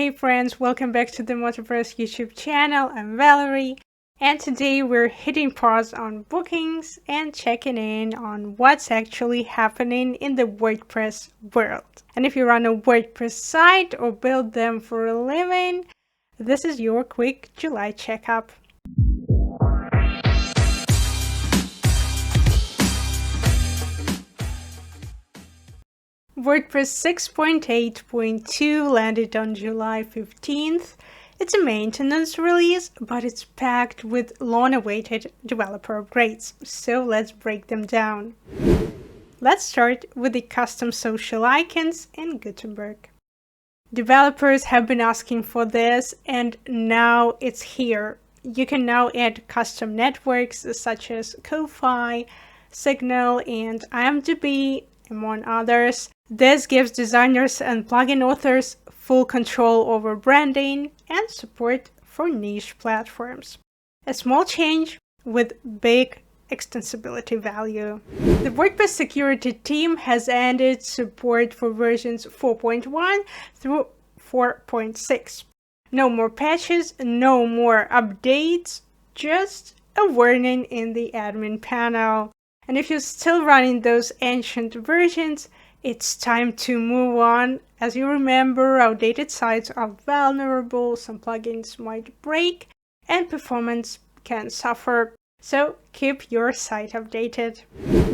Hey friends, welcome back to the MotoPress YouTube channel. I'm Valerie, and today we're hitting pause on bookings and checking in on what's actually happening in the WordPress world. And if you run a WordPress site or build them for a living, this is your quick July checkup. WordPress 6.8.2 landed on July 15th. It's a maintenance release, but it's packed with long-awaited developer upgrades, so let's break them down. Let's start with the custom social icons in Gutenberg. Developers have been asking for this, and now it's here. You can now add custom networks such as Ko-Fi, Signal, and IMDb, among others. This gives designers and plugin authors full control over branding and support for niche platforms. A small change with big extensibility value. The WordPress security team has ended support for versions 4.1 through 4.6. No more patches, no more updates, just a warning in the admin panel. And if you're still running those ancient versions, it's time to move on. As you remember, outdated sites are vulnerable, some plugins might break, and performance can suffer. So keep your site updated.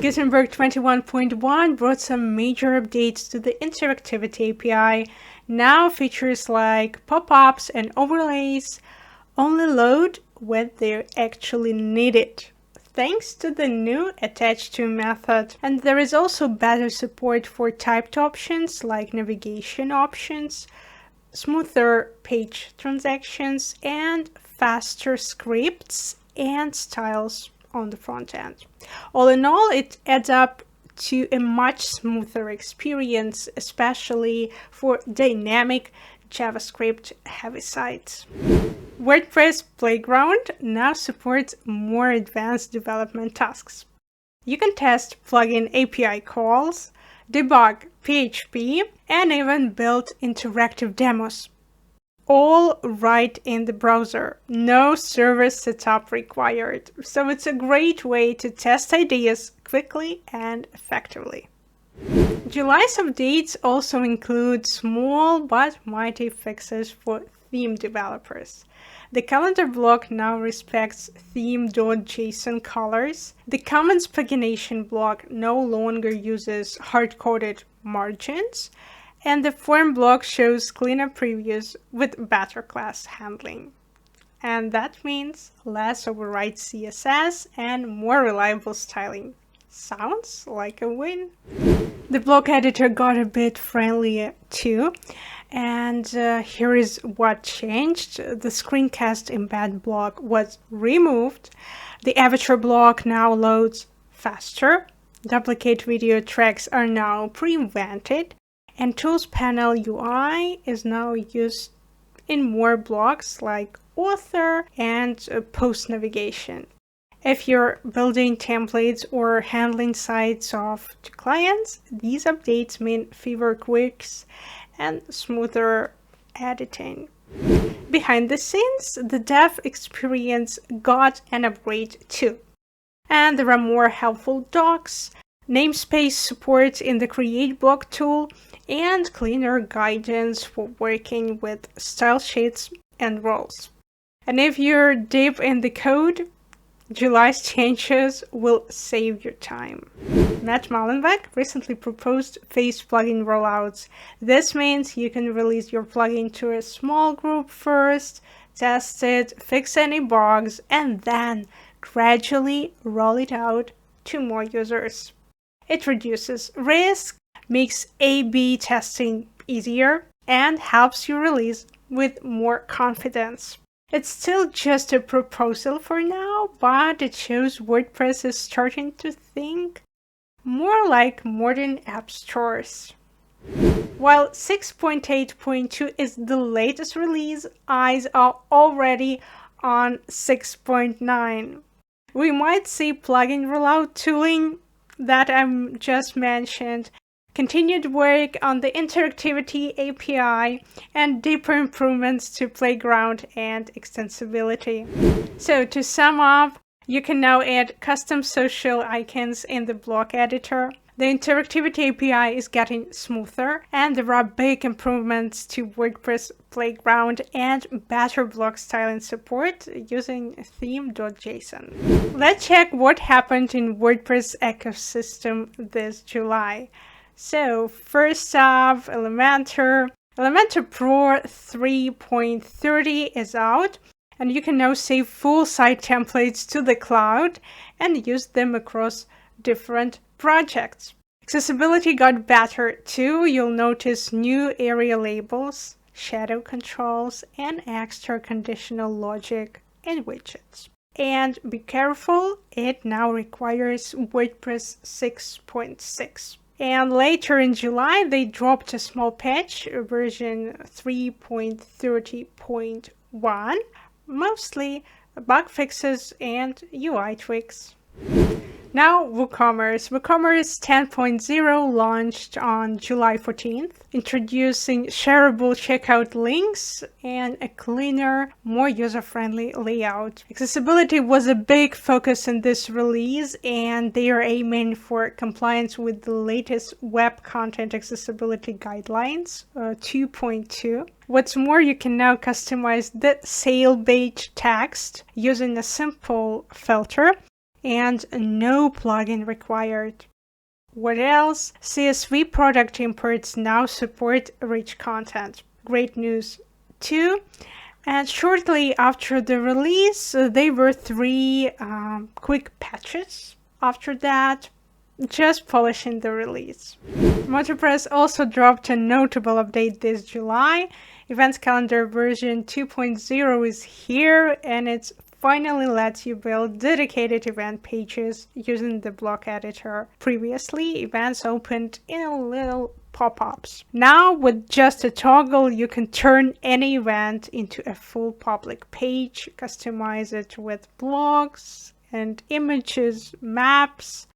Gutenberg 21.1 brought some major updates to the Interactivity API. Now features like pop-ups and overlays only load when they're actually needed, thanks to the new attach to method. And there is also better support for typed options like navigation options, smoother page transactions, and faster scripts and styles on the front end. All in all, it adds up to a much smoother experience, especially for dynamic JavaScript heavy sites. WordPress Playground now supports more advanced development tasks. You can test plugin API calls, debug PHP, and even build interactive demos. All right in the browser. No server setup required. So it's a great way to test ideas quickly and effectively. July's updates also include small but mighty fixes for theme developers. The calendar block now respects theme.json colors. The comments pagination block no longer uses hard-coded margins. And the form block shows cleaner previews with better class handling. And that means less override CSS and more reliable styling. Sounds like a win. The block editor got a bit friendlier too. And here is what changed. The screencast embed block was removed. The avatar block now loads faster. Duplicate video tracks are now prevented. And Tools Panel UI is now used in more blocks like author and post navigation. If you're building templates or handling sites off to clients, these updates mean fewer quirks and smoother editing. Behind the scenes, the dev experience got an upgrade too. And there are more helpful docs, namespace support in the Create block tool, and cleaner guidance for working with style sheets and roles. And if you're deep in the code, July's changes will save your time. Matt Mullenweg recently proposed phased plugin rollouts. This means you can release your plugin to a small group first, test it, fix any bugs, and then gradually roll it out to more users. It reduces risk, makes A/B testing easier, and helps you release with more confidence. It's still just a proposal for now, but it shows WordPress is starting to think more like modern app stores. While 6.8.2 is the latest release, eyes are already on 6.9. We might see plugin rollout tooling that I just mentioned continued work on the Interactivity API, and deeper improvements to Playground and extensibility. So to sum up, you can now add custom social icons in the block editor. The Interactivity API is getting smoother, and there are big improvements to WordPress Playground and better block styling support using theme.json. Let's check what happened in WordPress ecosystem this July. So first off, Elementor Pro 3.30 is out, and you can now save full site templates to the cloud and use them across different projects. Accessibility got better too. You'll notice new area labels, shadow controls, and extra conditional logic in widgets. And be careful, it now requires WordPress 6.6. And later in July, they dropped a small patch, version 3.30.1, mostly bug fixes and UI tweaks. Now, WooCommerce. WooCommerce 10.0 launched on July 14th, introducing shareable checkout links and a cleaner, more user-friendly layout. Accessibility was a big focus in this release, and they are aiming for compliance with the latest Web Content Accessibility Guidelines 2.2. What's more, you can now customize the sale page text using a simple filter, and no plugin required. What else? CSV product imports now support rich content. Great news too. And shortly after the release, there were 3 quick patches. After that, just polishing the release. MotoPress also dropped a notable update this July. Events Calendar version 2.0 is here, and it's finally lets you build dedicated event pages using the block editor. Previously, events opened in little pop-ups. Now, with just a toggle, you can turn any event into a full public page, customize it with blogs and images, maps,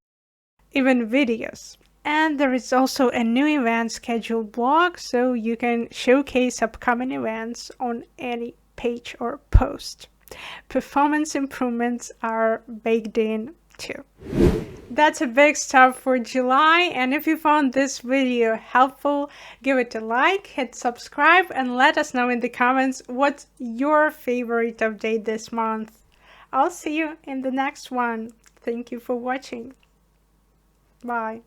even videos. And there is also a new event schedule blog, so you can showcase upcoming events on any page or post. Performance improvements are baked in too. That's a big stuff for July, and if you found this video helpful, give it a like, hit subscribe, and let us know in the comments what's your favorite update this month. I'll see you in the next one. Thank you for watching. Bye.